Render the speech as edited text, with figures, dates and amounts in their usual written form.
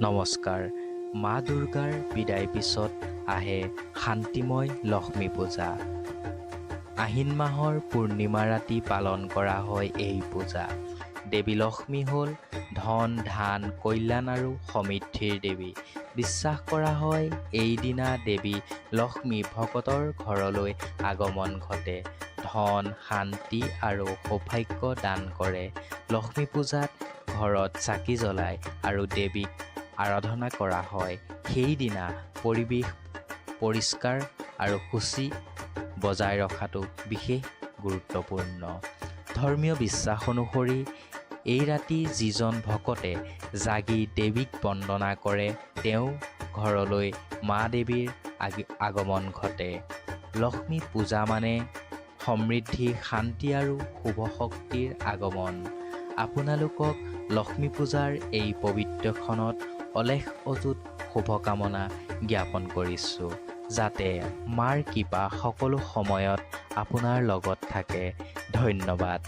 নমস্কাৰ। মা দুৰ্গাৰ বিদায় পিছত আহে শান্তিময় লক্ষ্মী পূজা। আহিন মাহৰ পূৰ্ণিমা ৰাতি পালন কৰা হয় এই পূজা। দেৱী লক্ষ্মী হ'ল ধন, ধান, কল্যাণ আৰু সমৃদ্ধিৰ দেৱী। বিশ্বাস কৰা হয় এইদিনা দেৱী লক্ষ্মী ভকতৰ ঘৰলৈ আগমন ঘটে, ধন, শান্তি আৰু সৌভাগ্য দান কৰে। লক্ষ্মী পূজাত ঘৰত চাকি জ্বলায় আৰু দেৱীক আৰাধনা কৰা হয়। সেইদিনা পৰিৱেশ পৰিষ্কাৰ আৰু শুচি বজাই ৰখাটো বিশেষ গুৰুত্বপূৰ্ণ। ধৰ্মীয় বিশ্বাস অনুসৰি এই ৰাতি যিজন ভকতে জাগি দেৱীক বন্দনা কৰে তেওঁ ঘৰলৈ মা দেৱীৰ আগমন ঘটে। লক্ষ্মী পূজা মানে সমৃদ্ধি, শান্তি আৰু শুভ শক্তিৰ আগমন। আপোনালোকক লক্ষ্মী পূজাৰ এই পবিত্ৰ ক্ষণত অলেখ অযুত শুভকামনা জ্ঞাপন কৰিছোঁ, যাতে মাৰ কৃপা সকলো সময়ত আপোনাৰ লগত থাকে। ধন্যবাদ।